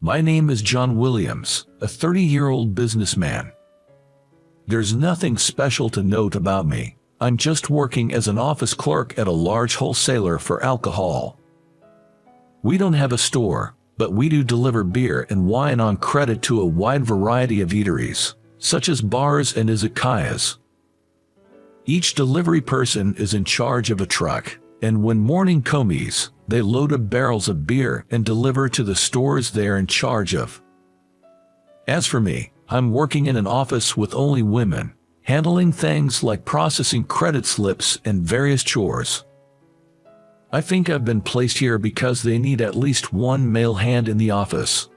My name is John Williams, a 30-year-old businessman. There's nothing special to note about me. I'm just working as an office clerk at a large wholesaler for alcohol. We don't have a store, but we do deliver beer and wine on credit to a wide variety of eateries, such as bars and izakayas. Each delivery person is in charge of a truck, and when morning comes, they load up barrels of beer and deliver to the stores they're in charge of. As for me, I'm working in an office with only women, handling things like processing credit slips and various chores. I think I've been placed here because they need at least one male hand in the office.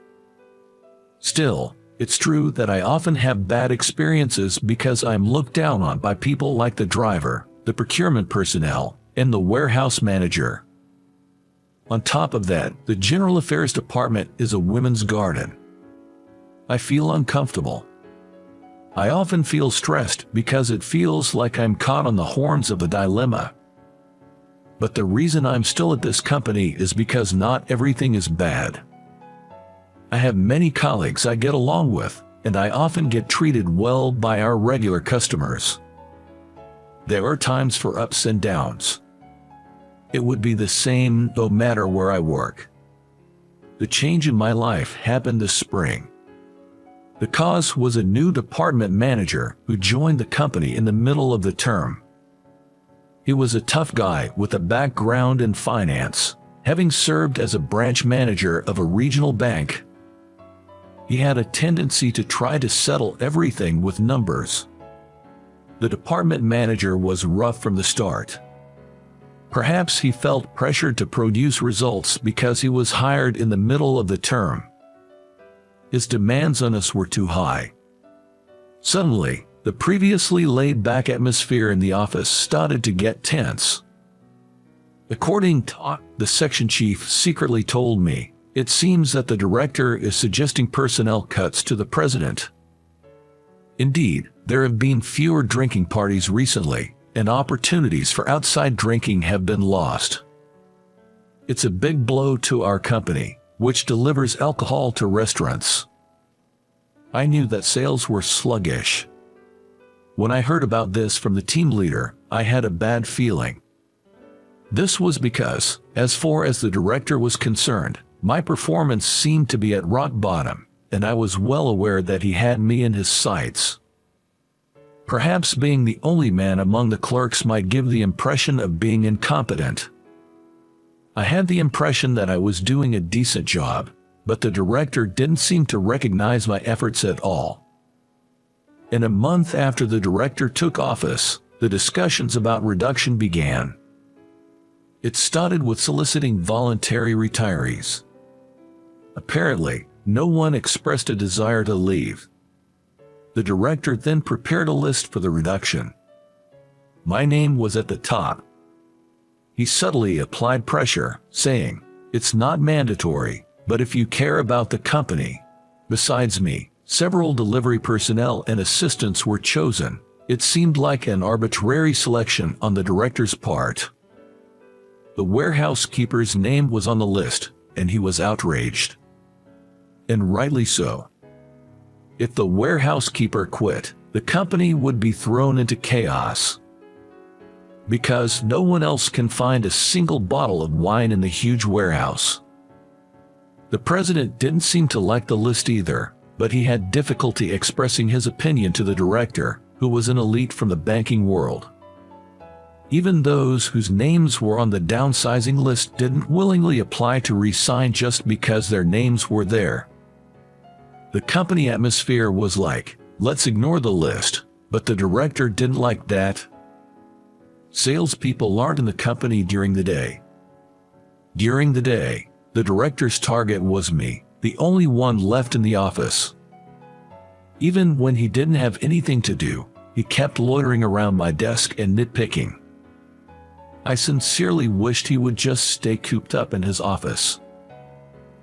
Still, it's true that I often have bad experiences because I'm looked down on by people like the driver, the procurement personnel, and the warehouse manager. On top of that, the general affairs department is a women's garden. I feel uncomfortable. I often feel stressed because it feels like I'm caught on the horns of a dilemma. But the reason I'm still at this company is because not everything is bad. I have many colleagues I get along with, and I often get treated well by our regular customers. There are times for ups and downs. It would be the same no matter where I work. The change in my life happened this spring. The cause was a new department manager who joined the company in the middle of the term. He was a tough guy with a background in finance, having served as a branch manager of a regional bank. He had a tendency to try to settle everything with numbers. The department manager was rough from the start. Perhaps he felt pressured to produce results because he was hired in the middle of the term. His demands on us were too high. Suddenly, the previously laid-back atmosphere in the office started to get tense. According to the section chief secretly told me, it seems that the director is suggesting personnel cuts to the president. Indeed, there have been fewer drinking parties recently, and opportunities for outside drinking have been lost. It's a big blow to our company, which delivers alcohol to restaurants. I knew that sales were sluggish. When I heard about this from the team leader, I had a bad feeling. This was because, as far as the director was concerned, my performance seemed to be at rock bottom, and I was well aware that he had me in his sights. Perhaps being the only man among the clerks might give the impression of being incompetent. I had the impression that I was doing a decent job, but the director didn't seem to recognize my efforts at all. In a month after the director took office, the discussions about reduction began. It started with soliciting voluntary retirees. Apparently, no one expressed a desire to leave. The director then prepared a list for the reduction. My name was at the top. He subtly applied pressure, saying, "It's not mandatory, but if you care about the company." Besides me, several delivery personnel and assistants were chosen. It seemed like an arbitrary selection on the director's part. The warehouse keeper's name was on the list, and he was outraged. And rightly so. If the warehouse keeper quit, the company would be thrown into chaos. Because no one else can find a single bottle of wine in the huge warehouse. The president didn't seem to like the list either, but he had difficulty expressing his opinion to the director, who was an elite from the banking world. Even those whose names were on the downsizing list didn't willingly apply to resign just because their names were there. The company atmosphere was like, let's ignore the list, but the director didn't like that. Salespeople aren't in the company during the day. During the day, the director's target was me, the only one left in the office. Even when he didn't have anything to do, he kept loitering around my desk and nitpicking. I sincerely wished he would just stay cooped up in his office.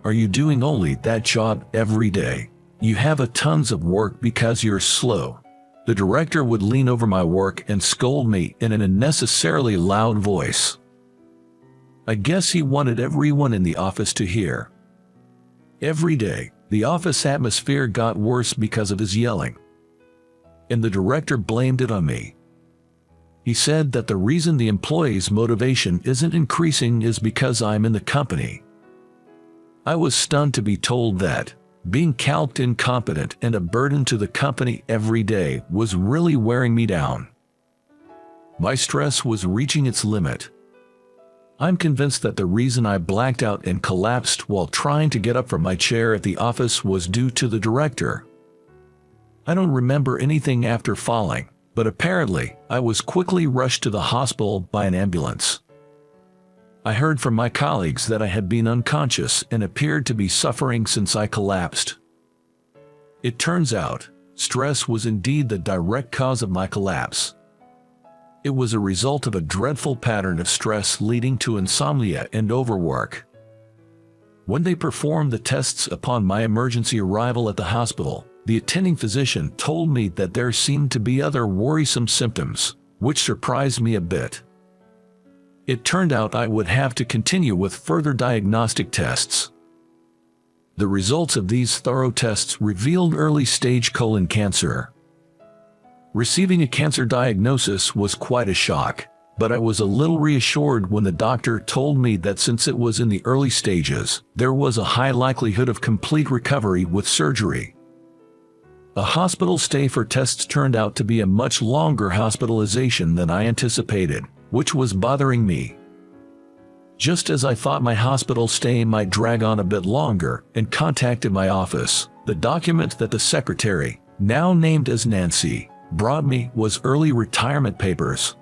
Are you doing only that job every day? You have a tons of work because you're slow. The director would lean over my work and scold me in an unnecessarily loud voice. I guess he wanted everyone in the office to hear. Every day, the office atmosphere got worse because of his yelling. And the director blamed it on me. He said that the reason the employees' motivation isn't increasing is because I'm in the company. I was stunned to be told that being called incompetent and a burden to the company every day was really wearing me down. My stress was reaching its limit. I'm convinced that the reason I blacked out and collapsed while trying to get up from my chair at the office was due to the director. I don't remember anything after falling, but apparently I was quickly rushed to the hospital by an ambulance. I heard from my colleagues that I had been unconscious and appeared to be suffering since I collapsed. It turns out, stress was indeed the direct cause of my collapse. It was a result of a dreadful pattern of stress leading to insomnia and overwork. When they performed the tests upon my emergency arrival at the hospital, the attending physician told me that there seemed to be other worrisome symptoms, which surprised me a bit. It turned out I would have to continue with further diagnostic tests. The results of these thorough tests revealed early-stage colon cancer. Receiving a cancer diagnosis was quite a shock, but I was a little reassured when the doctor told me that since it was in the early stages, there was a high likelihood of complete recovery with surgery. A hospital stay for tests turned out to be a much longer hospitalization than I anticipated, which was bothering me. Just as I thought my hospital stay might drag on a bit longer and contacted my office, the document that the secretary, now named as Nancy, brought me was early retirement papers.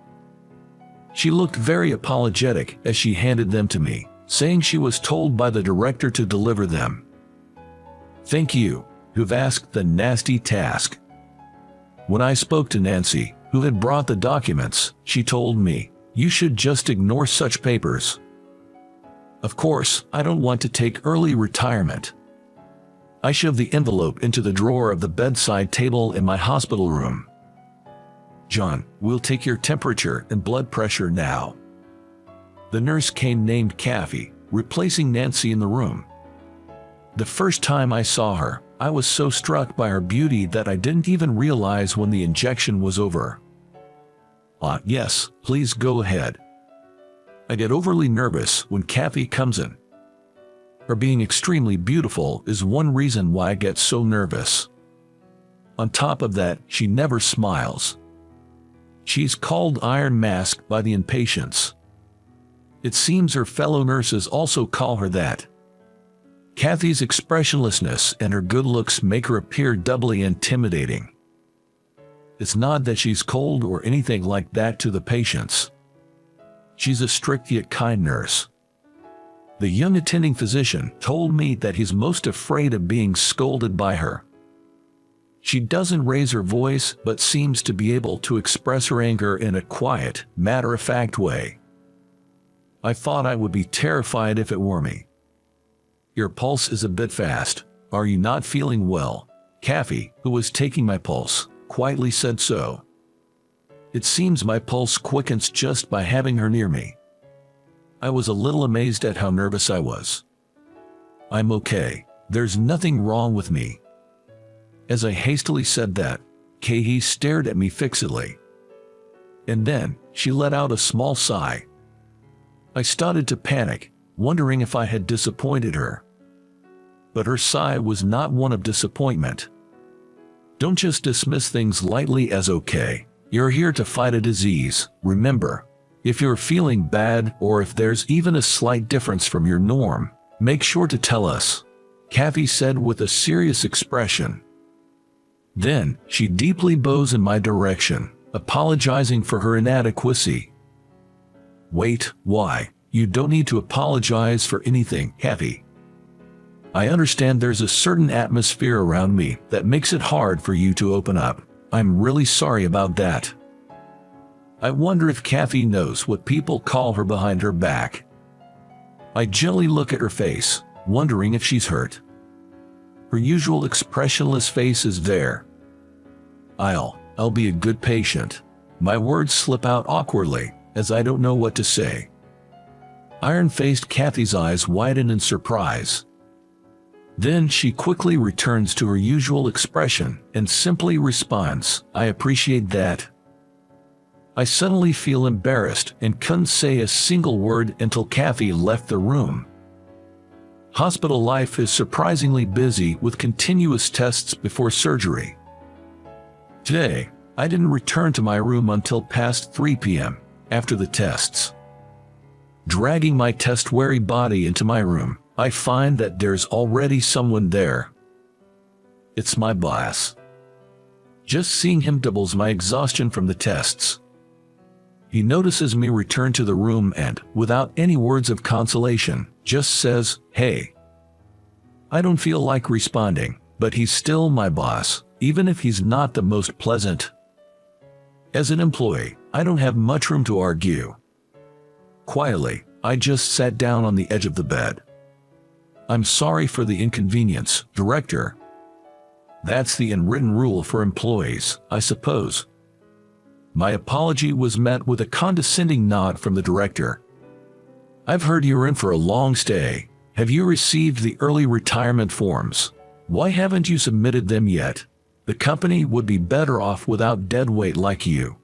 She looked very apologetic as she handed them to me, saying she was told by the director to deliver them. "Thank you, who've asked the nasty task." When I spoke to Nancy, who had brought the documents, she told me, "You should just ignore such papers." Of course, I don't want to take early retirement. I shoved the envelope into the drawer of the bedside table in my hospital room. "John, we'll take your temperature and blood pressure now." The nurse came named Kathy, replacing Nancy in the room. The first time I saw her, I was so struck by her beauty that I didn't even realize when the injection was over. Yes, please go ahead." I get overly nervous when Kathy comes in. Her being extremely beautiful is one reason why I get so nervous. On top of that, she never smiles. She's called Iron Mask by the inpatients. It seems her fellow nurses also call her that. Kathy's expressionlessness and her good looks make her appear doubly intimidating. It's not that she's cold or anything like that to the patients. She's a strict yet kind nurse. The young attending physician told me that he's most afraid of being scolded by her. She doesn't raise her voice but seems to be able to express her anger in a quiet, matter-of-fact way. I thought I would be terrified if it were me. "Your pulse is a bit fast. Are you not feeling well?" Kathy, who was taking my pulse, quietly said so. It seems my pulse quickens just by having her near me. I was a little amazed at how nervous I was. "I'm okay. There's nothing wrong with me." As I hastily said that, Katie stared at me fixedly. And then, she let out a small sigh. I started to panic, wondering if I had disappointed her. But her sigh was not one of disappointment. Don't just dismiss things lightly as okay. You're here to fight a disease, remember. If you're feeling bad or if there's even a slight difference from your norm, make sure to tell us, Kathy said with a serious expression. Then, she deeply bows in my direction, apologizing for her inadequacy. "Wait, why? You don't need to apologize for anything, Kathy. I understand there's a certain atmosphere around me that makes it hard for you to open up. I'm really sorry about that." I wonder if Kathy knows what people call her behind her back. I gently look at her face, wondering if she's hurt. Her usual expressionless face is there. I'll be a good patient. My words slip out awkwardly, as I don't know what to say. Iron-faced Kathy's eyes widen in surprise. Then she quickly returns to her usual expression and simply responds, "I appreciate that." I suddenly feel embarrassed and couldn't say a single word until Kathy left the room. Hospital life is surprisingly busy with continuous tests before surgery. Today, I didn't return to my room until past 3 p.m. after the tests. Dragging my test-weary body into my room, I find that there's already someone there. It's my boss. Just seeing him doubles my exhaustion from the tests. He notices me return to the room and, without any words of consolation, just says, "Hey." I don't feel like responding, but he's still my boss, even if he's not the most pleasant. As an employee, I don't have much room to argue. Quietly, I just sat down on the edge of the bed. "I'm sorry for the inconvenience, Director." That's the unwritten rule for employees, I suppose. My apology was met with a condescending nod from the director. "I've heard you're in for a long stay. Have you received the early retirement forms? Why haven't you submitted them yet? The company would be better off without deadweight like you."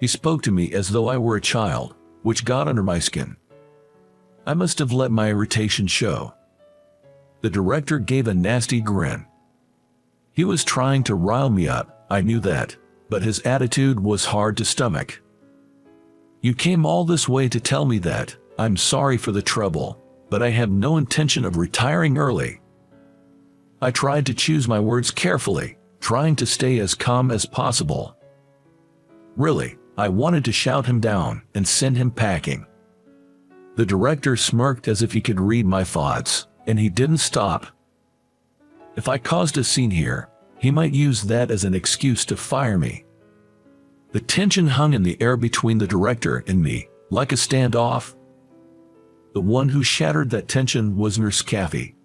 He spoke to me as though I were a child, which got under my skin. I must have let my irritation show. The director gave a nasty grin. He was trying to rile me up, I knew that, but his attitude was hard to stomach. "You came all this way to tell me that. I'm sorry for the trouble, but I have no intention of retiring early." I tried to choose my words carefully, trying to stay as calm as possible. Really, I wanted to shout him down and send him packing. The director smirked as if he could read my thoughts, and he didn't stop. If I caused a scene here, he might use that as an excuse to fire me. The tension hung in the air between the director and me, like a standoff. The one who shattered that tension was Nurse Kathy.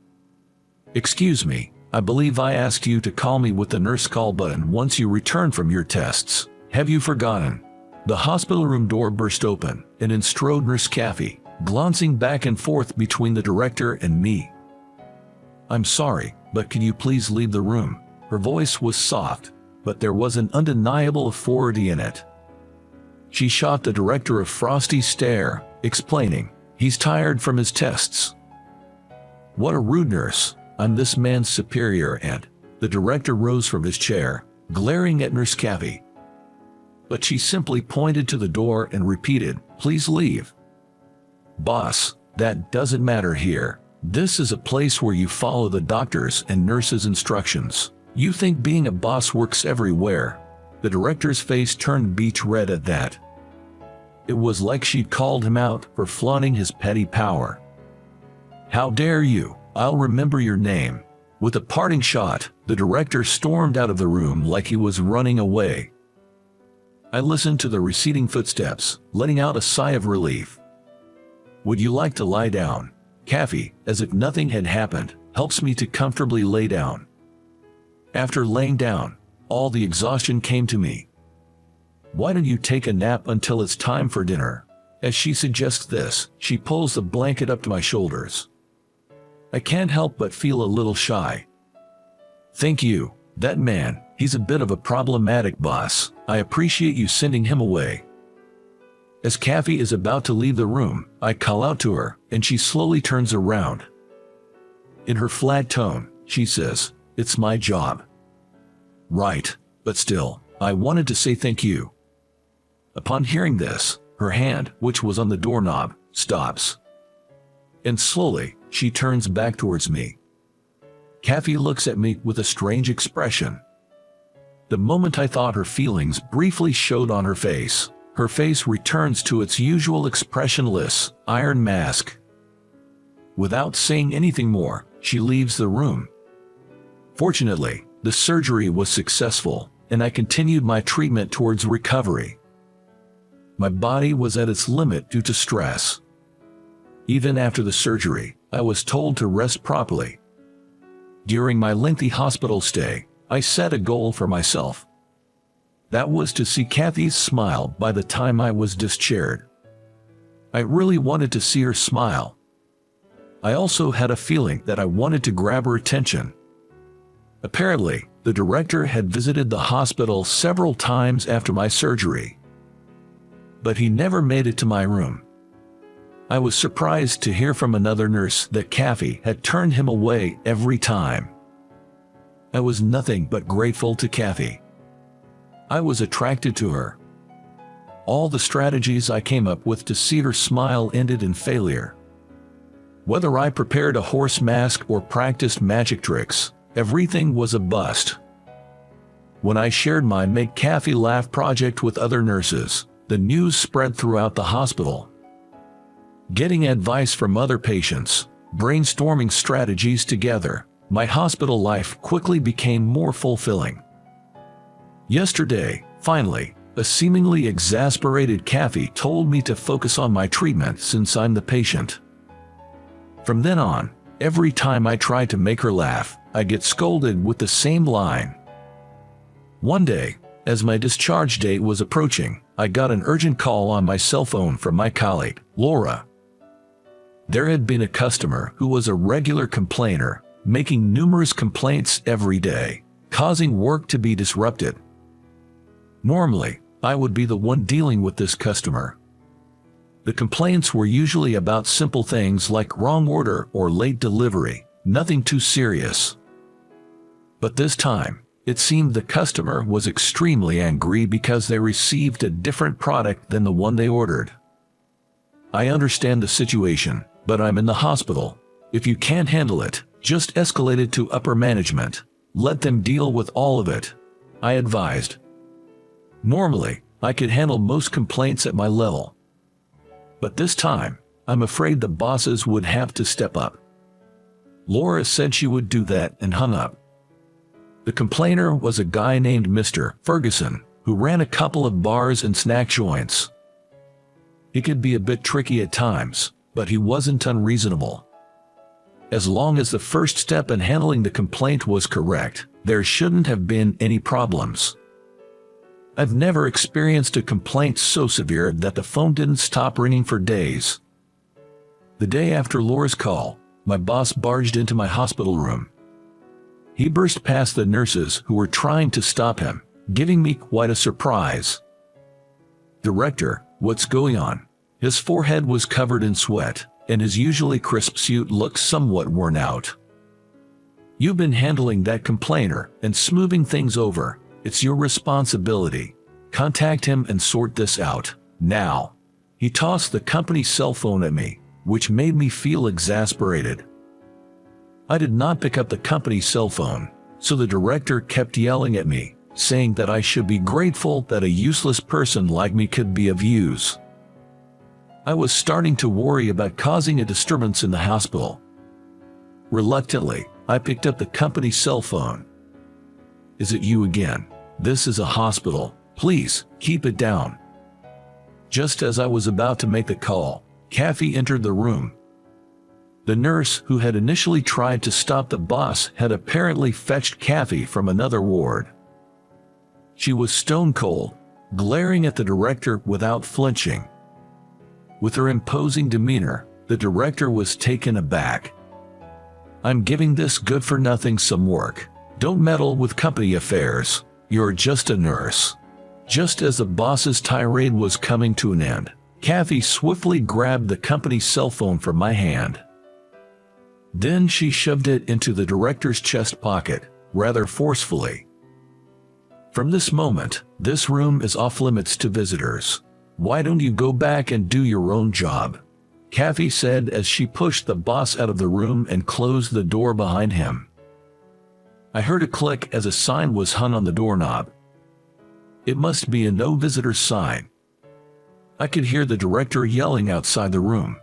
"Excuse me, I believe I asked you to call me with the nurse call button once you return from your tests. Have you forgotten?" The hospital room door burst open, and in strode Nurse Kathy, glancing back and forth between the director and me. "I'm sorry, but can you please leave the room?" Her voice was soft, but there was an undeniable authority in it. She shot the director a frosty stare, explaining, "He's tired from his tests." What a rude nurse. I'm this man's superior, and the director rose from his chair, glaring at Nurse Kathy. But she simply pointed to the door and repeated, "Please leave." "Boss, that doesn't matter here. This is a place where you follow the doctor's and nurse's instructions. You think being a boss works everywhere." The director's face turned beech red at that. It was like she'd called him out for flaunting his petty power. "How dare you? I'll remember your name." With a parting shot, the director stormed out of the room like he was running away. I listened to the receding footsteps, letting out a sigh of relief. "Would you like to lie down?" Kathy, as if nothing had happened, helps me to comfortably lay down. After laying down, all the exhaustion came to me. "Why don't you take a nap until it's time for dinner?" As she suggests this, she pulls the blanket up to my shoulders. I can't help but feel a little shy. "Thank you. That man, he's a bit of a problematic boss. I appreciate you sending him away." As Kathy is about to leave the room, I call out to her, and she slowly turns around. In her flat tone, she says, "It's my job." Right, but still, I wanted to say thank you. Upon hearing this, her hand, which was on the doorknob, stops. And slowly, she turns back towards me. Kathy looks at me with a strange expression. The moment I thought her feelings briefly showed on her face returns to its usual expressionless, iron mask. Without saying anything more, she leaves the room. Fortunately, the surgery was successful, and I continued my treatment towards recovery. My body was at its limit due to stress. Even after the surgery, I was told to rest properly. During my lengthy hospital stay, I set a goal for myself. That was to see Kathy's smile by the time I was discharged. I really wanted to see her smile. I also had a feeling that I wanted to grab her attention. Apparently, the director had visited the hospital several times after my surgery, but he never made it to my room. I was surprised to hear from another nurse that Kathy had turned him away every time. I was nothing but grateful to Kathy. I was attracted to her. All the strategies I came up with to see her smile ended in failure. Whether I prepared a horse mask or practiced magic tricks, everything was a bust. When I shared my Make Kathy Laugh project with other nurses, the news spread throughout the hospital. Getting advice from other patients, brainstorming strategies together, my hospital life quickly became more fulfilling. Yesterday, finally, a seemingly exasperated Kathy told me to focus on my treatment since I'm the patient. From then on, every time I try to make her laugh, I get scolded with the same line. One day, as my discharge date was approaching, I got an urgent call on my cell phone from my colleague, Laura. There had been a customer who was a regular complainer, making numerous complaints every day, causing work to be disrupted. Normally, I would be the one dealing with this customer. The complaints were usually about simple things like wrong order or late delivery, nothing too serious. But this time, it seemed the customer was extremely angry because they received a different product than the one they ordered. I understand the situation, but I'm in the hospital. If you can't handle it, just escalate it to upper management. Let them deal with all of it, I advised. Normally, I could handle most complaints at my level. But this time, I'm afraid the bosses would have to step up. Laura said she would do that and hung up. The complainer was a guy named Mr. Ferguson, who ran a couple of bars and snack joints. He could be a bit tricky at times, but he wasn't unreasonable. As long as the first step in handling the complaint was correct, there shouldn't have been any problems. I've never experienced a complaint so severe that the phone didn't stop ringing for days. The day after Laura's call, my boss barged into my hospital room. He burst past the nurses who were trying to stop him, giving me quite a surprise. "Director, what's going on?" His forehead was covered in sweat, and his usually crisp suit looked somewhat worn out. "You've been handling that complainer and smoothing things over. It's your responsibility. Contact him and sort this out, now." He tossed the company cell phone at me, which made me feel exasperated. I did not pick up the company cell phone, so the director kept yelling at me, saying that I should be grateful that a useless person like me could be of use. I was starting to worry about causing a disturbance in the hospital. Reluctantly, I picked up the company cell phone. "Is it you again? This is a hospital. Please, keep it down." Just as I was about to make the call, Kathy entered the room. The nurse who had initially tried to stop the boss had apparently fetched Kathy from another ward. She was stone cold, glaring at the director without flinching. With her imposing demeanor, the director was taken aback. "I'm giving this good-for-nothing some work. Don't meddle with company affairs. You're just a nurse." Just as the boss's tirade was coming to an end, Kathy swiftly grabbed the company cell phone from my hand. Then she shoved it into the director's chest pocket, rather forcefully. "From this moment, this room is off-limits to visitors. Why don't you go back and do your own job?" Kathy said as she pushed the boss out of the room and closed the door behind him. I heard a click as a sign was hung on the doorknob. It must be a no visitor sign. I could hear the director yelling outside the room.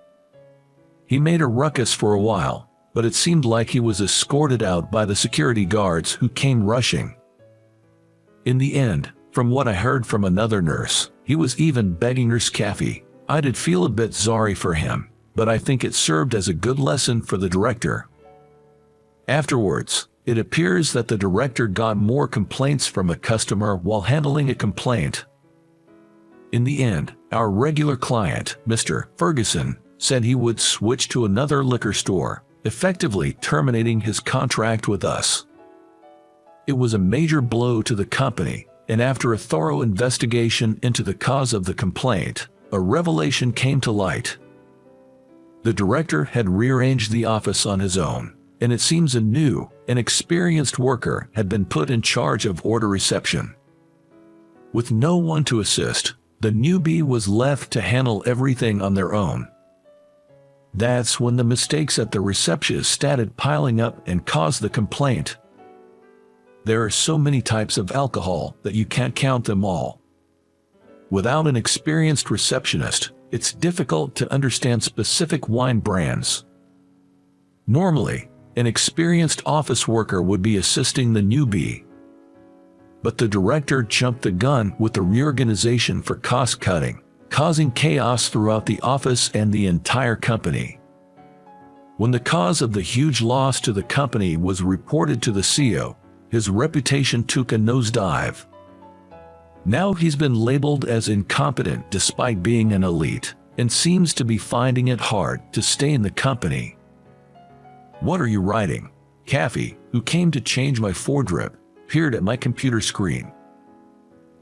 He made a ruckus for a while, but it seemed like he was escorted out by the security guards who came rushing. In the end, from what I heard from another nurse, he was even begging Nurse Kathy. I did feel a bit sorry for him, but I think it served as a good lesson for the director. Afterwards, it appears that the director got more complaints from a customer while handling a complaint. In the end, our regular client, Mr. Ferguson, said he would switch to another liquor store, effectively terminating his contract with us. It was a major blow to the company, and after a thorough investigation into the cause of the complaint, a revelation came to light. The director had rearranged the office on his own, and it seems a new and experienced worker had been put in charge of order reception. With no one to assist, the newbie was left to handle everything on their own. That's when the mistakes at the reception started piling up and caused the complaint. There are so many types of alcohol that you can't count them all. Without an experienced receptionist, it's difficult to understand specific wine brands. Normally, an experienced office worker would be assisting the newbie. But the director jumped the gun with the reorganization for cost-cutting, causing chaos throughout the office and the entire company. When the cause of the huge loss to the company was reported to the CEO, his reputation took a nosedive. Now he's been labeled as incompetent despite being an elite, and seems to be finding it hard to stay in the company. "What are you writing?" Kathy, who came to change my Ford drip, peered at my computer screen.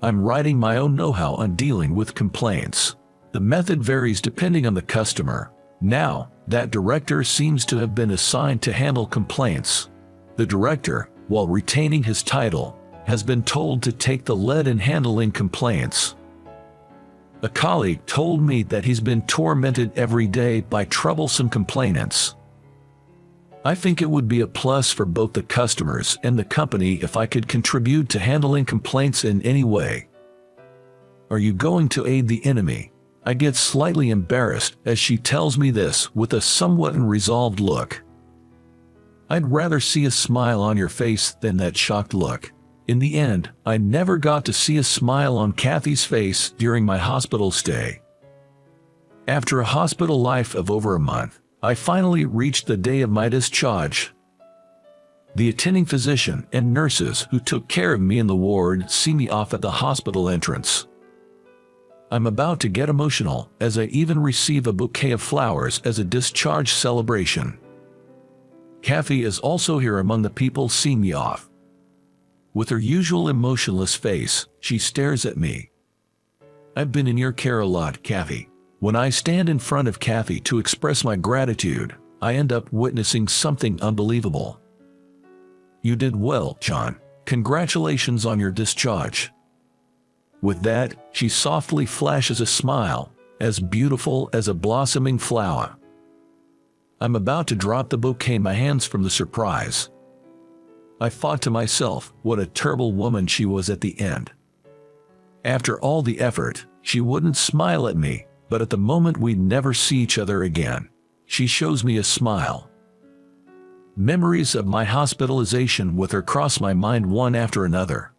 "I'm writing my own know-how on dealing with complaints. The method varies depending on the customer. Now, that director seems to have been assigned to handle complaints. The director, while retaining his title, has been told to take the lead in handling complaints. A colleague told me that he's been tormented every day by troublesome complainants. I think it would be a plus for both the customers and the company if I could contribute to handling complaints in any way." "Are you going to aid the enemy?" I get slightly embarrassed as she tells me this with a somewhat unresolved look. I'd rather see a smile on your face than that shocked look. In the end, I never got to see a smile on Kathy's face during my hospital stay. After a hospital life of over a month, I finally reached the day of my discharge. The attending physician and nurses who took care of me in the ward see me off at the hospital entrance. I'm about to get emotional as I even receive a bouquet of flowers as a discharge celebration. Kathy is also here among the people seeing me off. With her usual emotionless face, she stares at me. "I've been in your care a lot, Kathy." When I stand in front of Kathy to express my gratitude, I end up witnessing something unbelievable. "You did well, John. Congratulations on your discharge." With that, she softly flashes a smile, as beautiful as a blossoming flower. I'm about to drop the bouquet in my hands from the surprise. I thought to myself what a terrible woman she was at the end. After all the effort, she wouldn't smile at me, but at the moment we'd never see each other again, she shows me a smile. Memories of my hospitalization with her cross my mind one after another.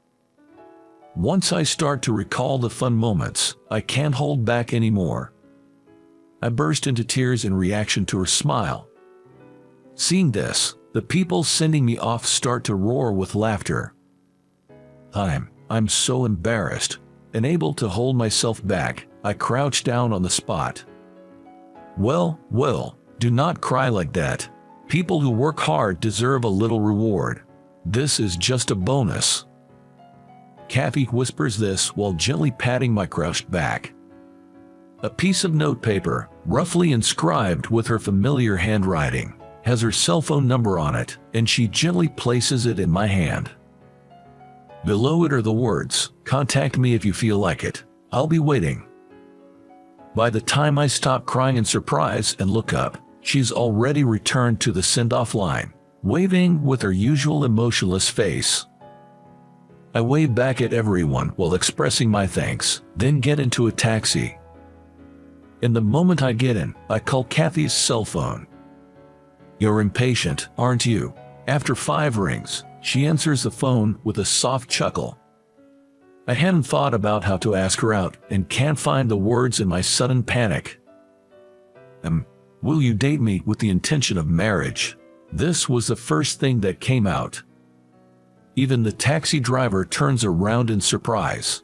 Once I start to recall the fun moments, I can't hold back anymore. I burst into tears in reaction to her smile. Seeing this, the people sending me off start to roar with laughter. I'm so embarrassed. Unable to hold myself back, I crouch down on the spot. Well, do not cry like that. People who work hard deserve a little reward. This is just a bonus. Kathy whispers this while gently patting my crouched back. A piece of notepaper, roughly inscribed with her familiar handwriting, has her cell phone number on it, and she gently places it in my hand. Below it are the words, "Contact me if you feel like it. I'll be waiting." By the time I stop crying in surprise and look up, she's already returned to the send-off line, waving with her usual emotionless face. I wave back at everyone while expressing my thanks, then get into a taxi. In the moment I get in, I call Kathy's cell phone. "You're impatient, aren't you?" After 5 rings, she answers the phone with a soft chuckle. I hadn't thought about how to ask her out and can't find the words in my sudden panic. "Will you date me with the intention of marriage?" This was the first thing that came out. Even the taxi driver turns around in surprise.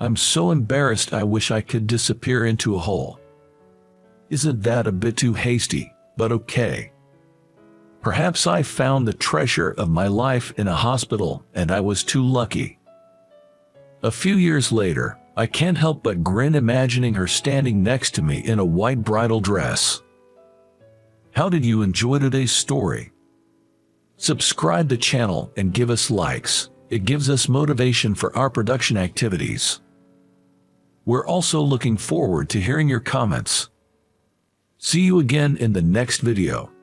I'm so embarrassed I wish I could disappear into a hole. Isn't that a bit too hasty, but okay. Perhaps I found the treasure of my life in a hospital and I was too lucky. A few years later, I can't help but grin imagining her standing next to me in a white bridal dress. How did you enjoy today's story? Subscribe the channel and give us likes. It gives us motivation for our production activities. We're also looking forward to hearing your comments. See you again in the next video.